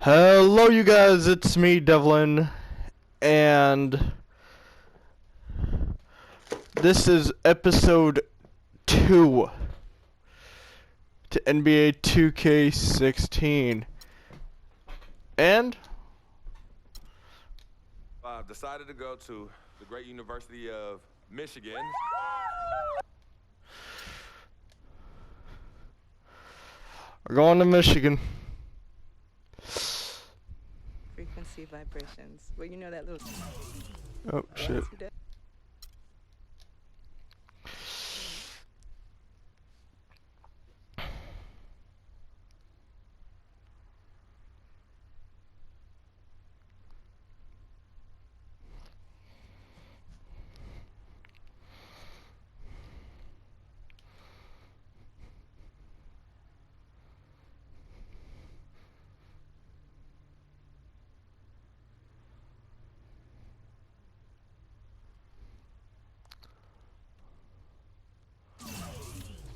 Hello, you guys, it's me, Devlin, and this is episode 2 to NBA 2K16. And I've decided to go to the great University of Michigan. we're going to Michigan. Frequency vibrations. Well, you know that little. Oh, shit.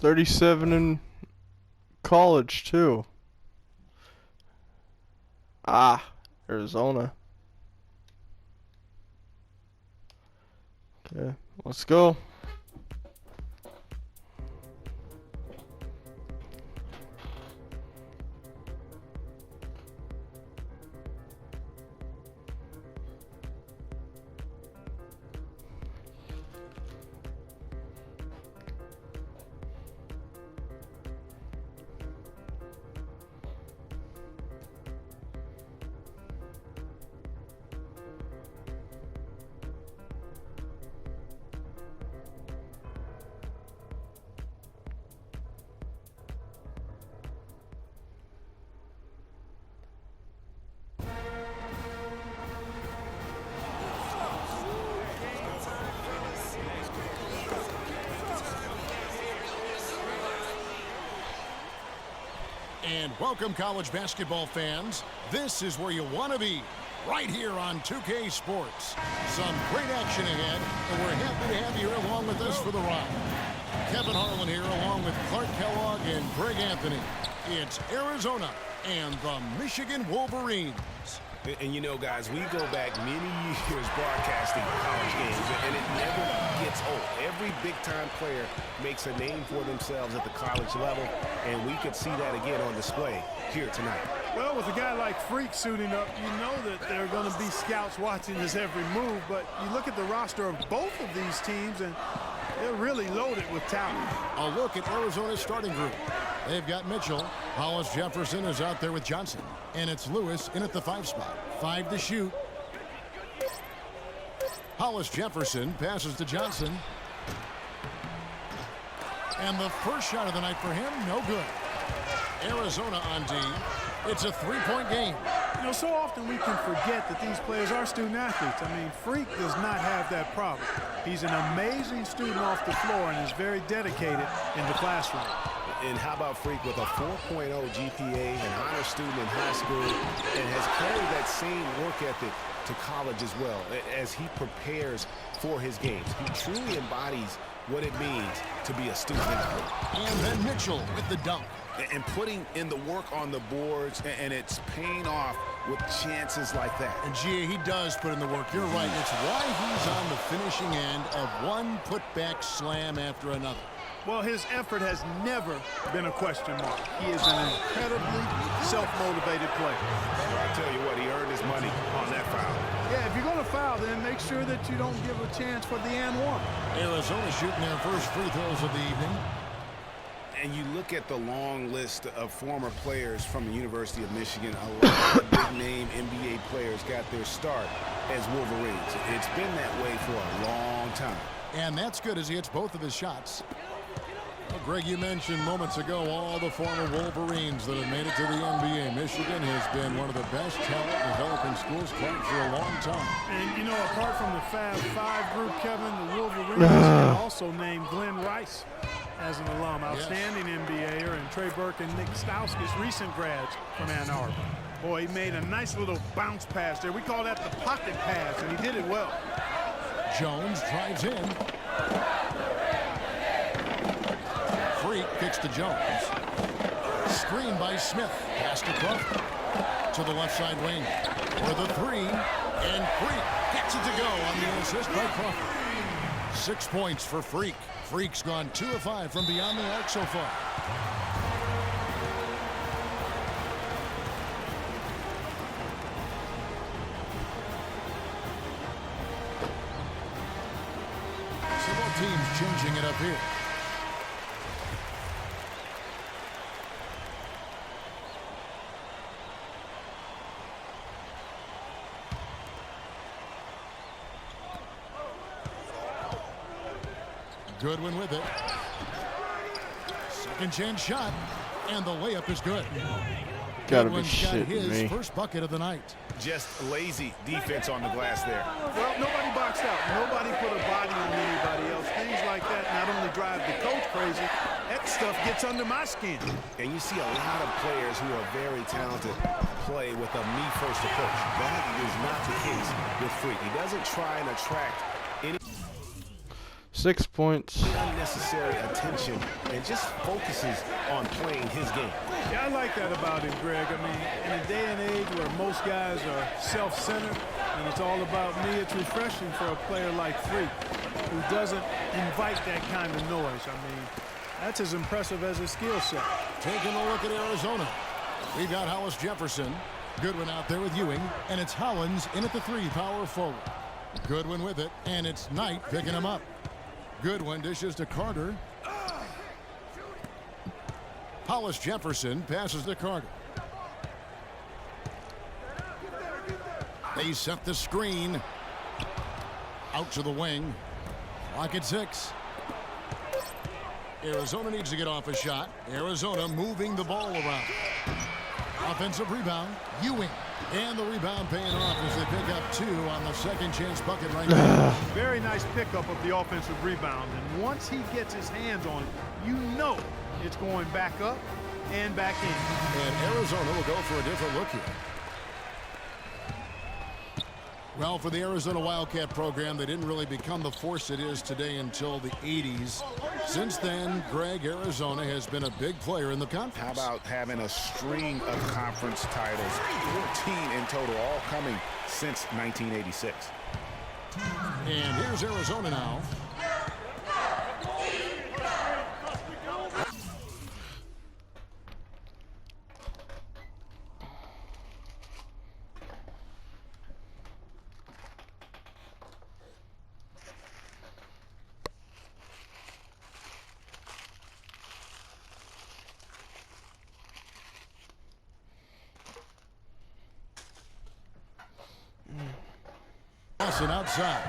.37 in college too. Arizona. Okay, let's go. And welcome, college basketball fans. This is where you want to be, right here on 2K Sports. Some great action ahead, and we're happy to have you here along with us for the ride. Kevin Harlan here, along with Clark Kellogg and Greg Anthony. It's Arizona and the Michigan Wolverines. And you know, guys, we go back many years broadcasting college games, and it never gets old. Every big-time player makes a name for themselves at the college level, and we could see that again on display here tonight. Well, with a guy like Freak suiting up, you know that there are going to be scouts watching his every move, but you look at the roster of both of these teams, and they're really loaded with talent. A look at Arizona's starting group. They've got Mitchell. Hollis Jefferson is out there with Johnson. And it's Lewis in at the 5 spot. 5 to shoot. Hollis Jefferson passes to Johnson. And the first shot of the night for him, no good. Arizona on D. It's a 3-point game. You know, so often we can forget that these players are student athletes. I mean, Freak does not have that problem. He's an amazing student off the floor and is very dedicated in the classroom. And how about Freak with a 4.0 GPA, an honor student in high school, and has carried that same work ethic to college as well as he prepares for his games. He truly embodies what it means to be a student athlete. And then Mitchell with the dunk. And putting in the work on the boards, and it's paying off with chances like that. And Gia, he does put in the work. You're right. It's why he's on the finishing end of one putback slam after another. Well, his effort has never been a question mark. He is an incredibly self-motivated player. Well, I tell you what, he earned his money on that foul. Yeah, if you're going to foul, then make sure that you don't give a chance for the and one. Arizona shooting their first free throws of the evening. And you look at the long list of former players from the University of Michigan, a lot of big-name NBA players got their start as Wolverines. It's been that way for a long time. And that's good as he hits both of his shots. Well, Greg, you mentioned moments ago all the former Wolverines that have made it to the NBA. Michigan has been one of the best talent developing schools playing for a long time. And, you know, apart from the Fab Five group, Kevin, the Wolverines can also named Glenn Rice as an alum, outstanding NBAer, and Trey Burke and Nick Stauskas, recent grads from Ann Arbor. Boy, he made a nice little bounce pass there. We call that the pocket pass, and he did it well. Jones drives in. Freak kicks to Jones. Screen by Smith. Pass to Crawford. to the left side wing for the three, and Freak gets it to go on the assist by Crawford. 6 points for Freak. Freak's gone 2 of 5 from beyond the arc so far. Several teams changing it up here. Goodwin with it. Second chance shot, and the layup is good. Gotta be Goodwin's got shitting his me. first bucket of the night. Just lazy defense on the glass there. Well, nobody boxed out. Nobody put a body on anybody else. Things like that not only drive the coach crazy, that stuff gets under my skin. And you see a lot of players who are very talented play with a me-first approach. That is not the case with Freak. He doesn't try and attract any 6 points. unnecessary attention and just focuses on playing his game. Yeah, I like that about him, Greg. I mean, in a day and age where most guys are self-centered and it's all about me, it's refreshing for a player like Freak who doesn't invite that kind of noise. I mean, that's as impressive as his skill set. Taking a look at Arizona. We've got Hollis Jefferson. Goodwin out there with Ewing, and it's Hollins in at the 3, power forward. Goodwin with it, and it's Knight picking him up. Goodwin dishes to Carter. Hollis Jefferson passes to Carter. They set the screen. Out to the wing. Clock at 6. Arizona needs to get off a shot. Arizona moving the ball around. Offensive rebound. Ewing. And the rebound paying off as they pick up 2 on the second chance bucket right now. Very nice pickup of the offensive rebound. And once he gets his hands on it, you know it's going back up and back in. And Arizona will go for a different look here. Well, for the Arizona Wildcat program, they didn't really become the force it is today until the 80s. Since then, Greg, Arizona has been a big player in the conference. How about having a string of conference titles, 14 in total, all coming since 1986. And here's Arizona now. Lawson outside.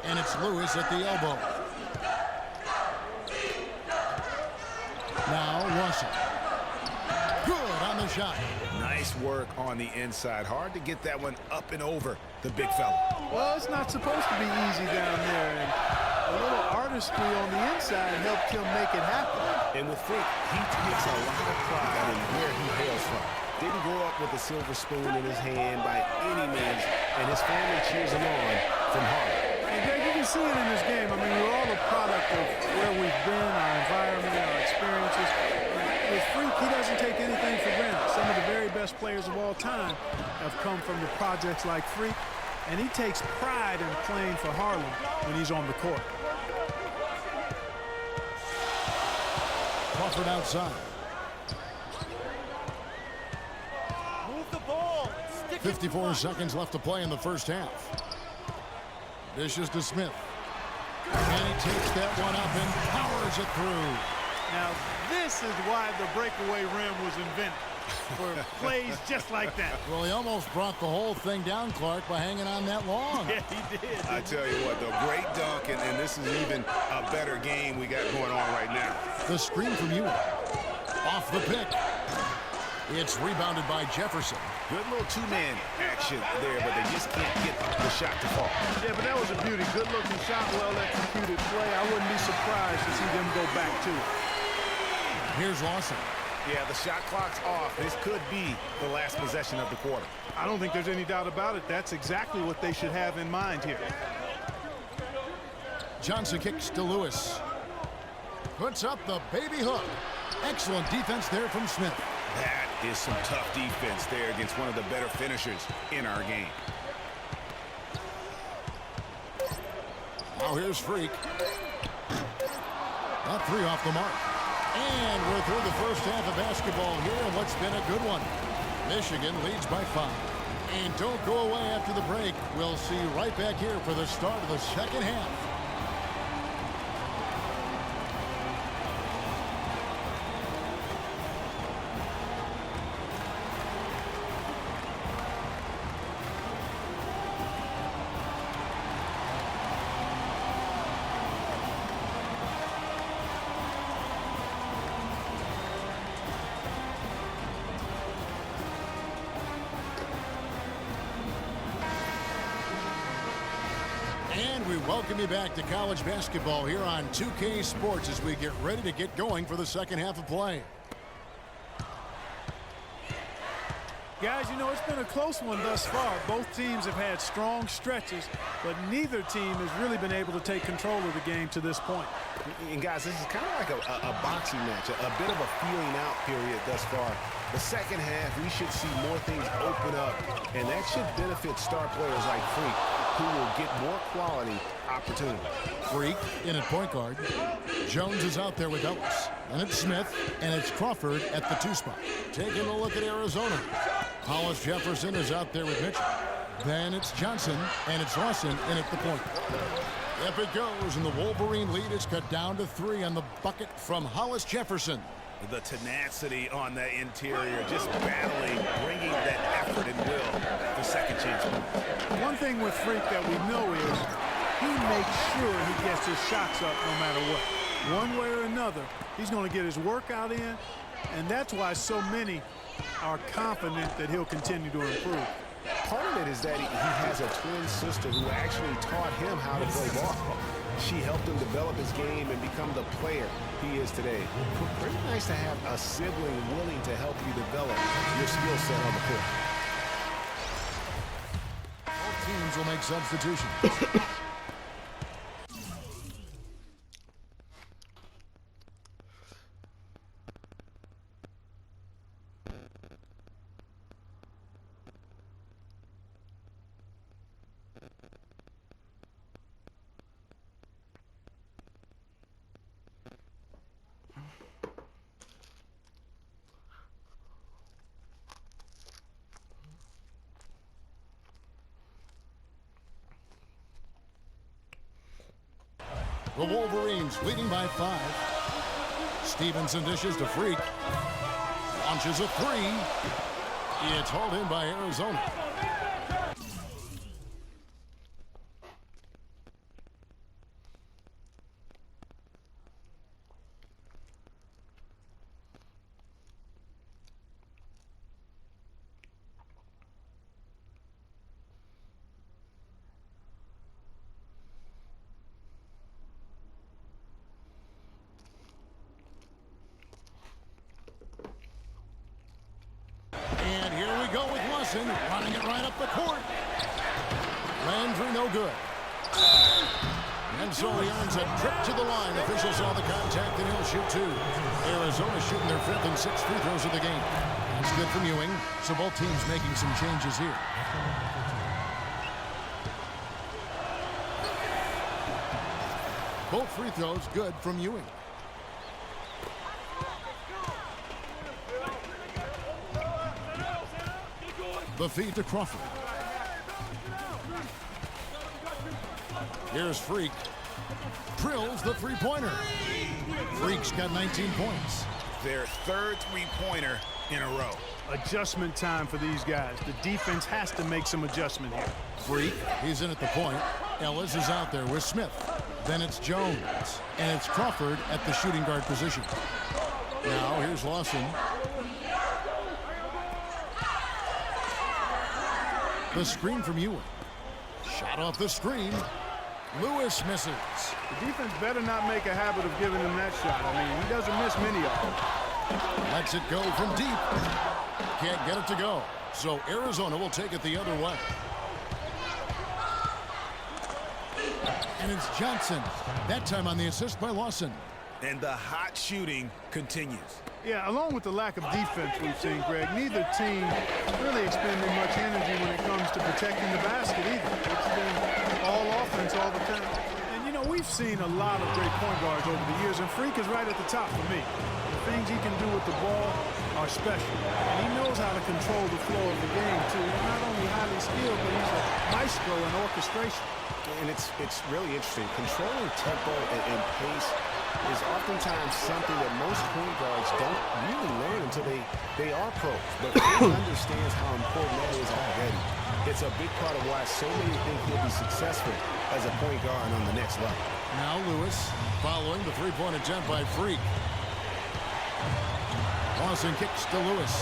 And it's Lewis at the elbow. Now Russell. Good on the shot. Nice work on the inside. Hard to get that one up and over the big fella. Well, it's not supposed to be easy down there. And a little artistry on the inside helped him make it happen. And with Freak, he takes a lot of pride in where he hails from. Didn't grow up with a silver spoon in his hand by any means, and his family cheers him on from Harvard. And Greg, you can see it in this game. I mean, we're all a product of where we've been, our environment, our experiences. With Freak, he doesn't take anything for granted. Some of the very best players of all time have come from the projects like Freak, and he takes pride in playing for Harlem when he's on the court. Crawford outside. Move the ball. 54 seconds left to play in the first half. Dishes to Smith. And he takes that one up and powers it through. Now, this is why the breakaway rim was invented, for plays just like that. Well, he almost brought the whole thing down, Clark, by hanging on that long. Yeah, he did. I tell you what, though, great dunk, and this is even a better game we got going on right now. The screen from Ewing. Off the pick. It's rebounded by Jefferson. Good little two-man action there, but they just can't get the shot to fall. Yeah, but that was a beauty. Good-looking shot, well-executed play. I wouldn't be surprised to see them go back to it. Here's Lawson. Yeah, the shot clock's off. This could be the last possession of the quarter. I don't think there's any doubt about it. That's exactly what they should have in mind here. Johnson kicks to Lewis. Puts up the baby hook. Excellent defense there from Smith. That is some tough defense there against one of the better finishers in our game. Now here's Freak. That three off the mark. And we're through the first half of basketball here, and what's been a good one. Michigan leads by 5. And don't go away after the break. We'll see you right back here for the start of the second half. And we welcome you back to college basketball here on 2K Sports as we get ready to get going for the second half of play. Guys, you know, it's been a close one thus far. Both teams have had strong stretches, but neither team has really been able to take control of the game to this point. And guys, this is kind of like a boxing match, a bit of a feeling out period thus far. The second half, we should see more things open up, and that should benefit star players like Freak, who will get more quality opportunity. Freak in at point guard. Jones is out there with Ellis. And it's Smith, and it's Crawford at the 2 spot. Taking a look at Arizona. Hollis Jefferson is out there with Mitchell. Then it's Johnson, and it's Lawson in at the point. Up it goes, and the Wolverine lead is cut down to 3 on the bucket from Hollis Jefferson. The tenacity on the interior, just battling, bringing that effort and will for second chance points. One thing with Freak that we know is he makes sure he gets his shots up no matter what. One way or another, he's going to get his workout in, and that's why so many are confident that he'll continue to improve. Part of it is that he has a twin sister who actually taught him how to play ball. She helped him develop his game and become the player he is today. Pretty nice to have a sibling willing to help you develop your skill set on the court. Both teams will make substitutions. The Wolverines leading by 5. Stevenson dishes to Freak. Launches a 3. It's hauled in by Arizona. And here we go with Lawson, running it right up the court. Landry no good. And so he earns a trip to the line. Officials saw the contact and he'll shoot 2. Arizona shooting their 5th and 6th free throws of the game. That's good from Ewing. So both teams making some changes here. Both free throws good from Ewing. The feed to Crawford. Here's Freak. Drills the three-pointer. Freak's got 19 points. Their 3rd three-pointer in a row. Adjustment time for these guys. The defense has to make some adjustment here. Freak, he's in at the point. Ellis is out there with Smith. Then it's Jones. And it's Crawford at the shooting guard position. Now here's Lawson. The screen from Ewing. Shot off the screen. Lewis misses. The defense better not make a habit of giving him that shot. I mean, he doesn't miss many of them. Lets it go from deep. Can't get it to go. So Arizona will take it the other way. And it's Johnson. That time on the assist by Lawson. And the hot shooting continues. Yeah, along with the lack of defense we've seen, Greg, neither team really expending much energy when it comes to protecting the basket either. It's been all offense all the time. And, you know, we've seen a lot of great point guards over the years, and Freak is right at the top for me. The things he can do with the ball are special. And he knows how to control the flow of the game, too. He's not only highly skilled, but he's a maestro in orchestration. And it's really interesting. Controlling tempo and pace is oftentimes something that most point guards don't really learn until they are pros. But he understands how important that is already. It's a big part of why so many think he'll be successful as a point guard on the next level. Now Lewis following the three-point attempt by Freak. Lawson kicks to Lewis.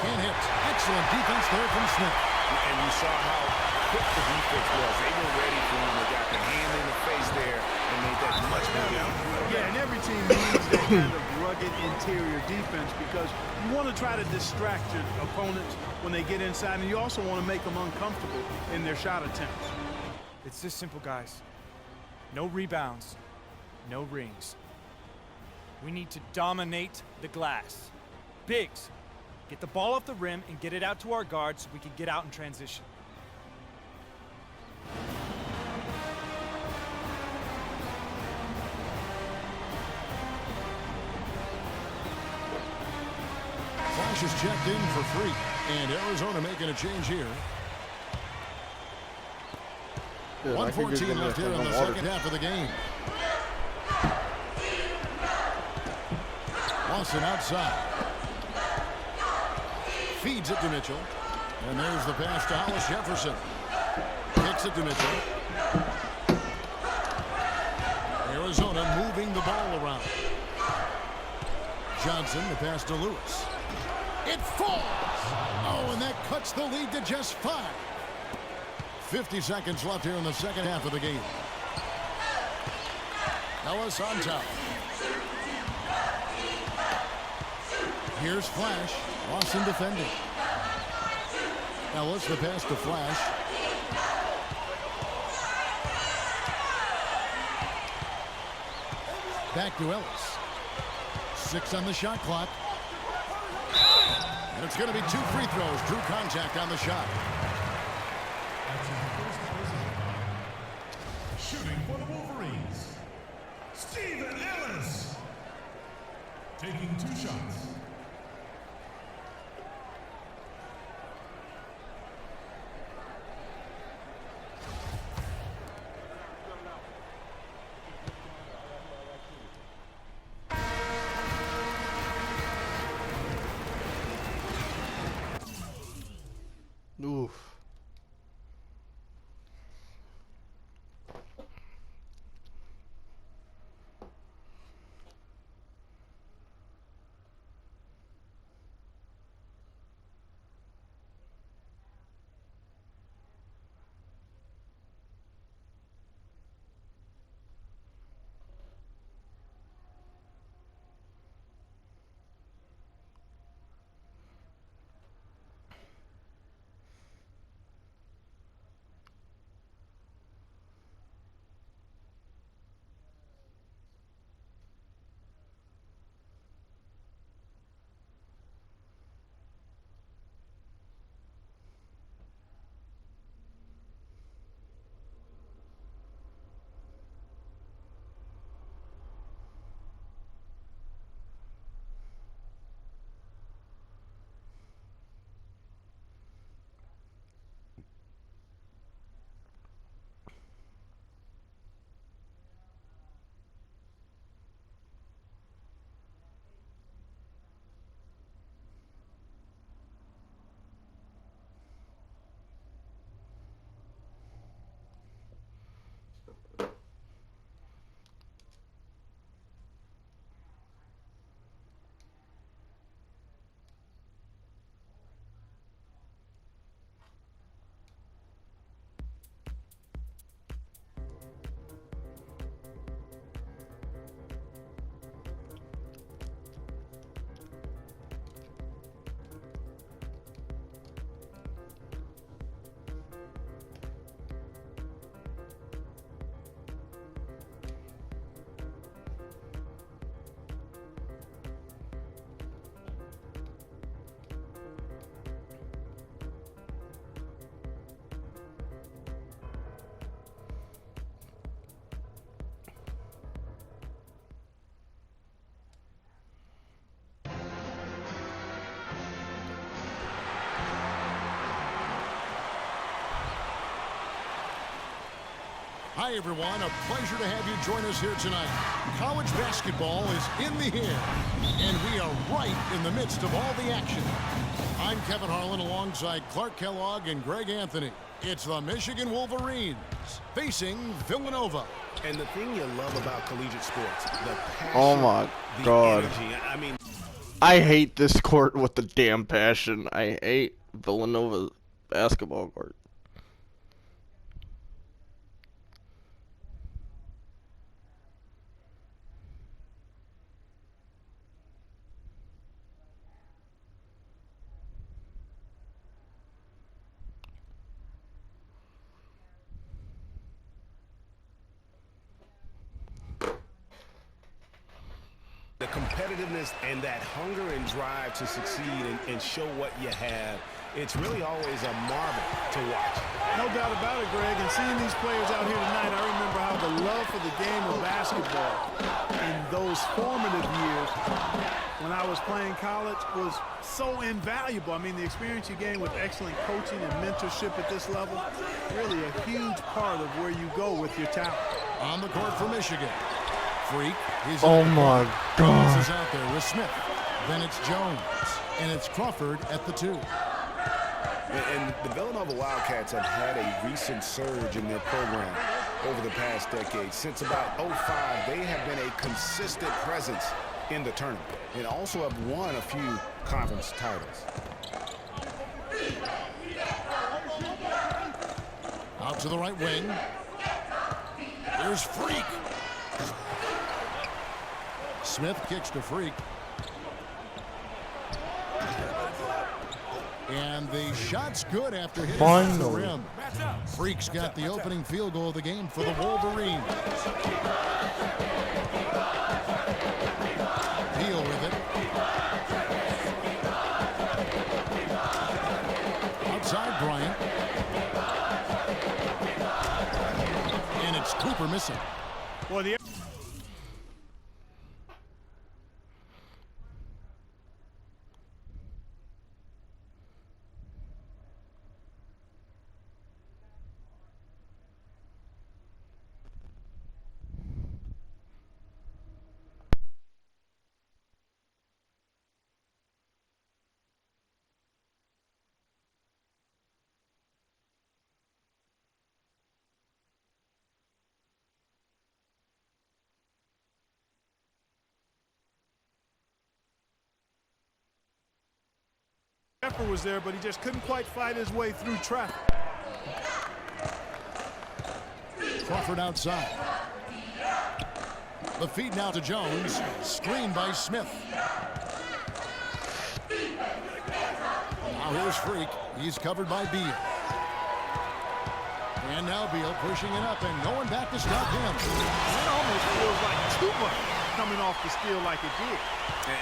Can't hit. Excellent defense there from Smith. And you saw how quick the defense was. They were ready for him. They got the hand in the face there and made that much better. Yeah, and every team needs that kind of rugged interior defense because you want to try to distract your opponents when they get inside, and you also want to make them uncomfortable in their shot attempts. It's this simple, guys. No rebounds, no rings. We need to dominate the glass. Biggs, get the ball off the rim and get it out to our guards so we can get out in transition. Flash is checked in for Freak. And Arizona making a change here. Dude, I could just 1:14 get left this here in in the the water. second half of the game. Lawson outside. Feeds it to Mitchell. And there's the pass to Hollis Jefferson. Kicks it to Mitchell. Arizona moving the ball around. Johnson, the pass to Lewis. It falls! Oh, and that cuts the lead to just 5. 50 seconds left here in the second half of the game. Ellis on top. Here's Flash. Lawson defending. Ellis, the pass to Flash. Back to Ellis. 6 on the shot clock. And it's going to be 2 free throws. Drew contact on the shot. Shooting for the Wolverines, Steven Ellis. Taking 2 shots. Oof. Hi, everyone. A pleasure to have you join us here tonight. College basketball is in the air, and we are right in the midst of all the action. I'm Kevin Harlan alongside Clark Kellogg and Greg Anthony. It's the Michigan Wolverines facing Villanova. And the thing you love about collegiate sports, the passion, Oh my the God. energy. I mean, I hate this court with the damn passion. I hate Villanova basketball court. the competitiveness and that hunger and drive to succeed and show what you have, it's really always a marvel to watch. No doubt about it, Greg. And seeing these players out here tonight, I remember how the love for the game of basketball in those formative years when I was playing college was so invaluable. I mean, the experience you gain with excellent coaching and mentorship at this level, really a huge part of where you go with your talent. On the court for Michigan. Freak. Oh my God. Is out there with Smith. Then it's Jones. And it's Crawford at the 2. And the Villanova Wildcats have had a recent surge in their program over the past decade. Since about '05, they have been a consistent presence in the tournament and also have won a few conference titles. Out to the right wing. Here's Freak. Smith kicks to Freak. And the shot's good after hitting the rim. Freak's got the opening field goal of the game for the Wolverines. Deal with it. Outside Bryant. And it's Cooper missing. Well, the effort was there, but he just couldn't quite fight his way through traffic. Crawford outside. The feed now to Jones. Screened by Smith. Now here's Freak. He's covered by Beal. And now Beal pushing it up and going back to stop him. That almost feels like too much coming off the steal like it did.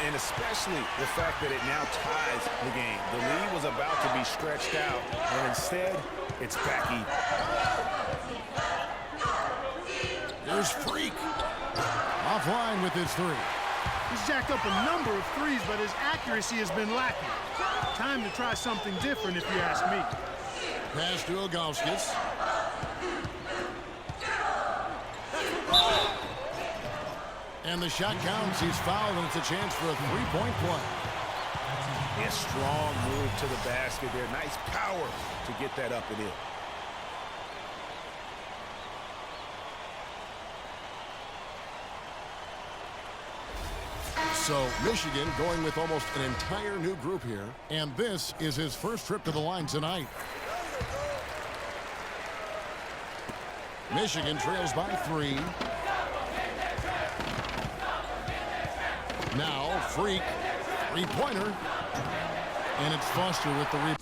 And especially the fact that it now ties the game. The lead was about to be stretched out, and instead, it's back even. There's Freak. Offline with his 3. He's jacked up a number of threes, but his accuracy has been lacking. Time to try something different, if you ask me. Pass to Ilgauskas. And the shot counts. He's fouled, and it's a chance for a 3-point play. A strong move to the basket there. Nice power to get that up and in. So Michigan going with almost an entire new group here. And this is his first trip to the line tonight. Michigan trails by 3. Now Freak, 3-pointer. And it's Foster with the rebound.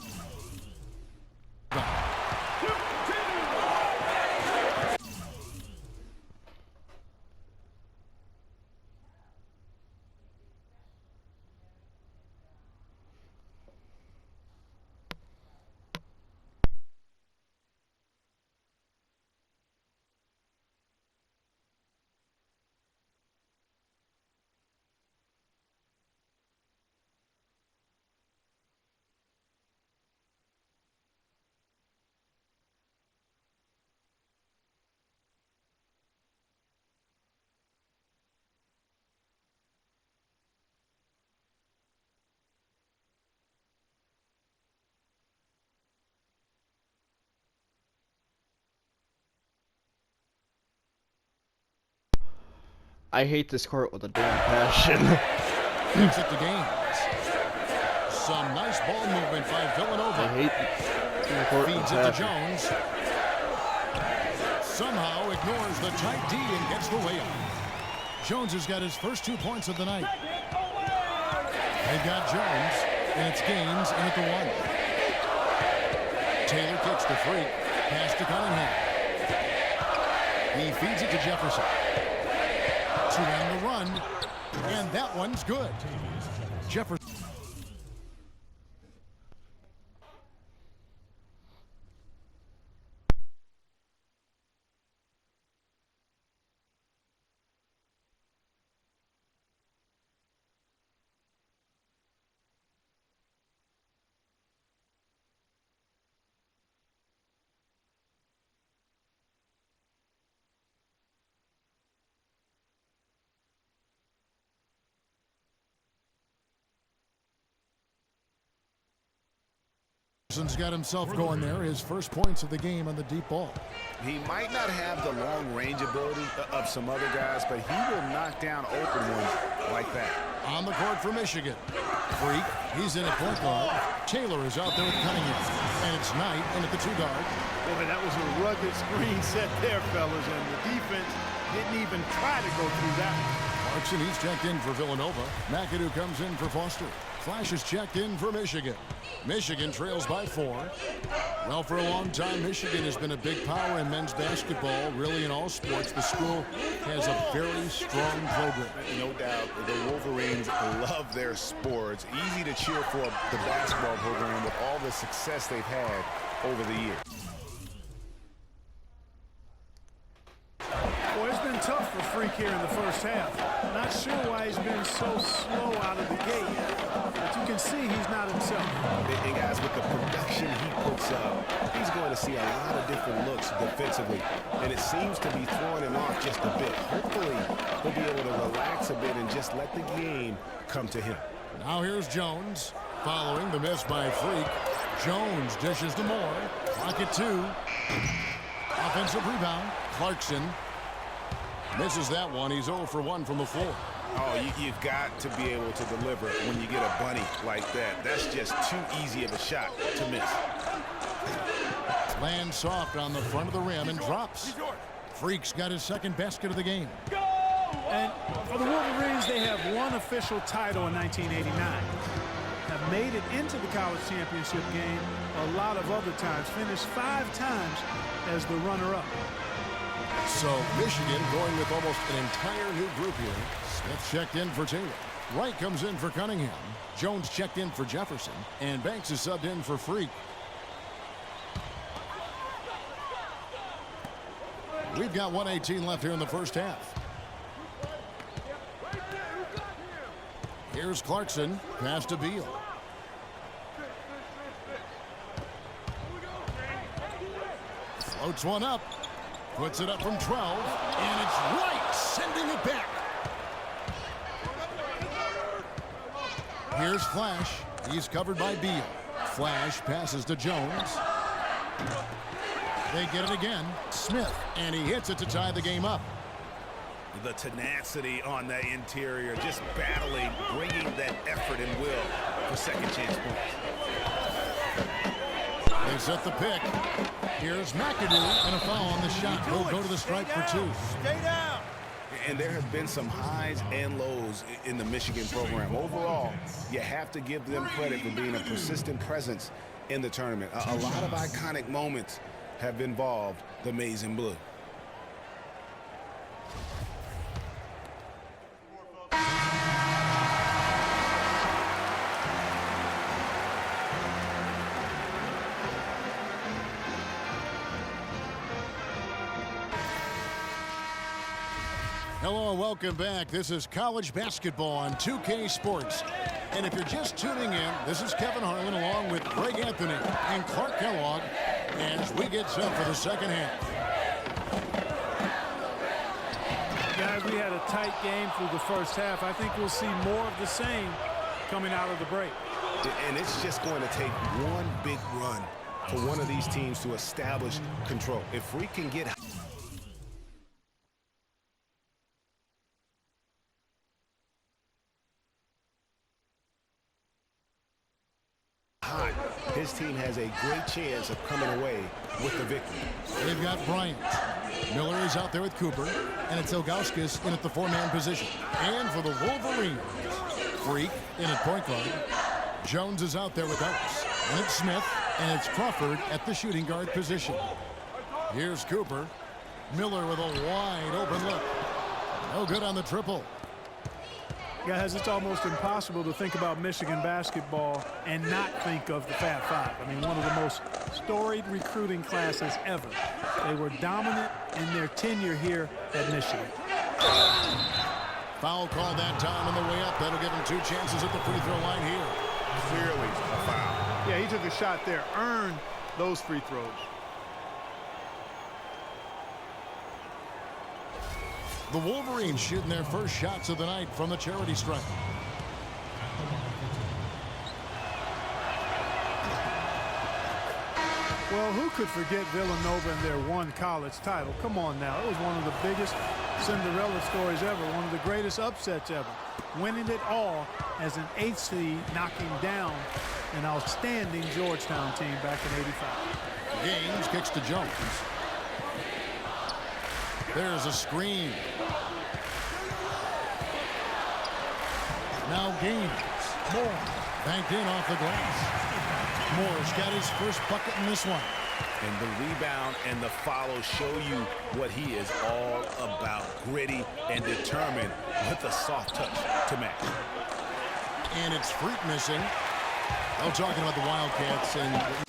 I hate this court with a damn passion. Exit the game. Some nice ball movement by Villanova. I hate the court with Feeds it to passion. Jones. Somehow ignores the tight D and gets the layup. Jones has got his first 2 points of the night. They've got Jones, and it's Gaines in at the 1. Taylor kicks to Freak. Pass to Cunningham. He feeds it to Jefferson. To end the run, and that one's good. Jefferson. Jefferson's got himself going there. His first points of the game on the deep ball. He might not have the long range ability of some other guys, but he will knock down open ones like that. On the court for Michigan. Freak, he's in at point guard. Taylor is out there with Cunningham. And it's Knight in at the 2 guard. Boy, that was a rugged screen set there, fellas, and the defense didn't even try to go through that one. Clarkson, he's checked in for Villanova. McAdoo comes in for Foster. Flash is checked in for Michigan. Michigan trails by 4. Well, for a long time, Michigan has been a big power in men's basketball, really in all sports. The school has a very strong program. No doubt, the Wolverines love their sports. Easy to cheer for the basketball program with all the success they've had over the years. Boy, it's been tough for Freak here in the first half. Not sure why he's been so slow out of the gate, but you can see he's not himself. And guys, with the production he puts up, he's going to see a lot of different looks defensively, and it seems to be throwing him off just a bit. Hopefully, he'll be able to relax a bit and just let the game come to him. Now here's Jones. Following the miss by Freak. Jones dishes to Moore. Clock at 2. Offensive rebound. Clarkson misses that one. He's 0 for 1 from the floor. Oh, you've got to be able to deliver when you get a bunny like that. That's just too easy of a shot to miss. Lands soft on the front of the rim and drops. Freak's got his second basket of the game. And for the Wolverines, they have one official title in 1989. Have made it into the college championship game a lot of other times. Finished 5 times as the runner-up. So Michigan going with almost an entire new group here. Smith checked in for Taylor. Wright comes in for Cunningham. Jones checked in for Jefferson. And Banks is subbed in for Freak. We've got 1:18 left here in the first half. Here's Clarkson. Pass to Beal. Floats one up. Puts it up from 12. And it's Wright sending it back. Here's Flash. He's covered by Beal. Flash passes to Jones. They get it again. Smith. And he hits it to tie the game up. The tenacity on that interior, just battling, bringing that effort and will for second chance points. They set the pick. Here's McAdoo and a foul on the shot. He'll go to the stripe for 2. Stay down. And there have been some highs and lows in the Michigan program. Overall, you have to give them credit for being a persistent presence in the tournament. A lot of iconic moments have involved the Maize and Blue. Hello and welcome back. This is college basketball on 2K Sports. And if you're just tuning in, this is Kevin Harlan along with Greg Anthony and Clark Kellogg as we get set for the second half. Guys, we had a tight game through the first half. I think we'll see more of the same coming out of the break. And it's just going to take one big run for one of these teams to establish control. If we can get his team has a great chance of coming away with the victory. They've got Bryant. Miller is out there with Cooper, and it's Ilgauskas in at the 4-man position. And for the Wolverines, Freak in at point guard. Jones is out there with Ellis. And it's Smith, and it's Crawford at the shooting guard position. Here's Cooper. Miller with a wide open look. No good on the triple. Guys, it's almost impossible to think about Michigan basketball and not think of the Fab Five. I mean, one of the most storied recruiting classes ever. They were dominant in their tenure here at Michigan. Foul called that time on the way up. That'll give him 2 chances at the free throw line here. Clearly a foul. Yeah, he took a shot there, earned those free throws. The Wolverines shooting their first shots of the night from the charity stripe. Well, who could forget Villanova and their one college title? Come on now. It was one of the biggest Cinderella stories ever, one of the greatest upsets ever. Winning it all as an 8th seed, knocking down an outstanding Georgetown team back in '85. Gaines kicks to Jones. There's a screen. Now Gaines. Moore banked in off the glass. Moore's got his first bucket in this one. And the rebound and the follow show you what he is all about. Gritty and determined with a soft touch to match. And it's Freak missing. I'm talking about the Wildcats and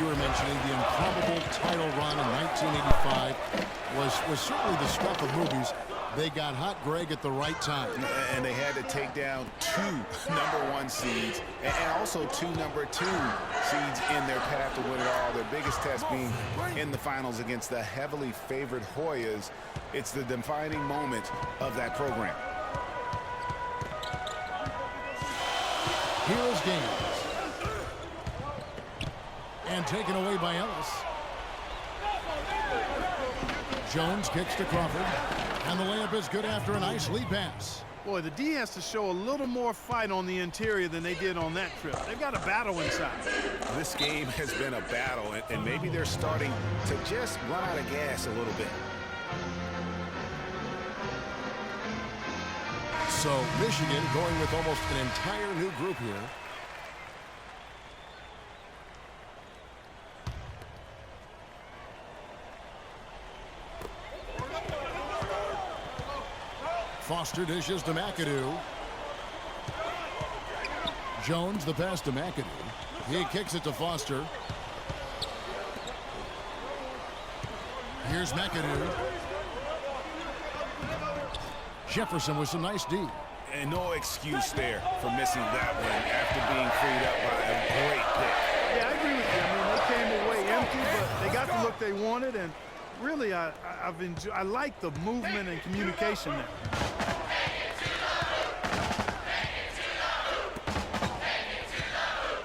you were mentioning the improbable title run in 1985 was certainly the stuff of movies. They got hot, Greg, at the right time. And they had to take down 2 #1 seeds and also 2 #2 seeds in their path to win it all. Their biggest test being in the finals against the heavily favored Hoyas. It's the defining moment of that program. Here is Gaines. And taken away by Ellis. Jones kicks to Crawford. And the layup is good after a nice lead pass. Boy, the D has to show a little more fight on the interior than they did on that trip. They've got a battle inside. This game has been a battle, and maybe they're starting to just run out of gas a little bit. So Michigan going with almost an entire new group here. Foster dishes to McAdoo. Jones the pass to McAdoo. He kicks it to Foster. Here's McAdoo. Jefferson with some nice D. And no excuse there for missing that one after being freed up by a great pick. Yeah, I agree with you. I mean, they came away empty, but they got the look they wanted, and really, I like the movement and communication there.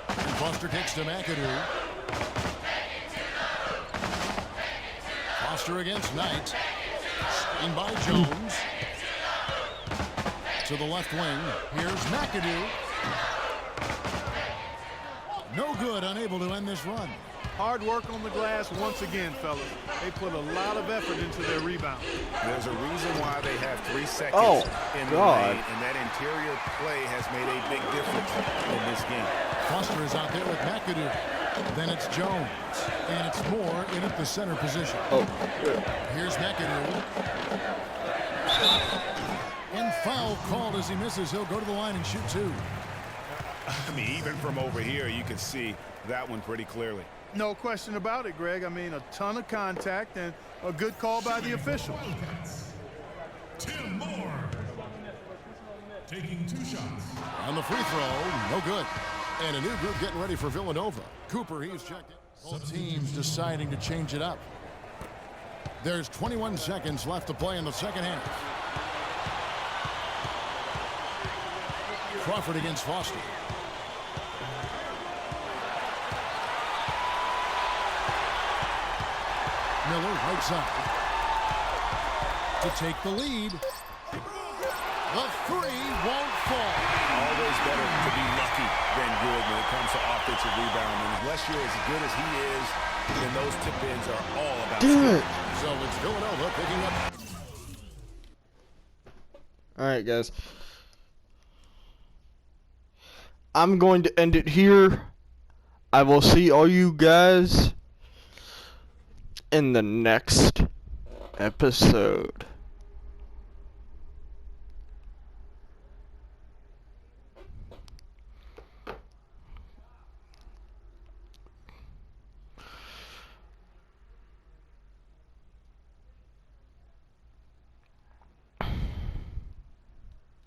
And Foster kicks to McAdoo. Foster against Knight. In by Jones. To the left wing. Here's McAdoo. No good, unable to end this run. Hard work on the glass once again, fellas. They put a lot of effort into their rebound. There's a reason why they have 3 seconds in the lane, and that interior play has made a big difference in this game. Foster is out there with McAdoo. Then it's Jones. And it's Moore in at the center position. Here's McAdoo. And foul called as he misses. He'll go to the line and shoot 2. I mean, even from over here, you can see that one pretty clearly. No question about it, Greg. I mean, a ton of contact and a good call by the officials. Tim Moore taking 2 shots. On the free throw, no good. And a new group getting ready for Villanova. Cooper, he's checked in. Both teams deciding to change it up. There's 21 seconds left to play in the second half. Crawford against Foster. Miller right side to take the lead. The three won't fall. Always better to be lucky than good when it comes to offensive rebounding. Unless you're as good as he is, then those tip-ins are all about skill. So it's Villanova picking up. Alright, guys. I'm going to end it here. I will see all you guys in the next episode.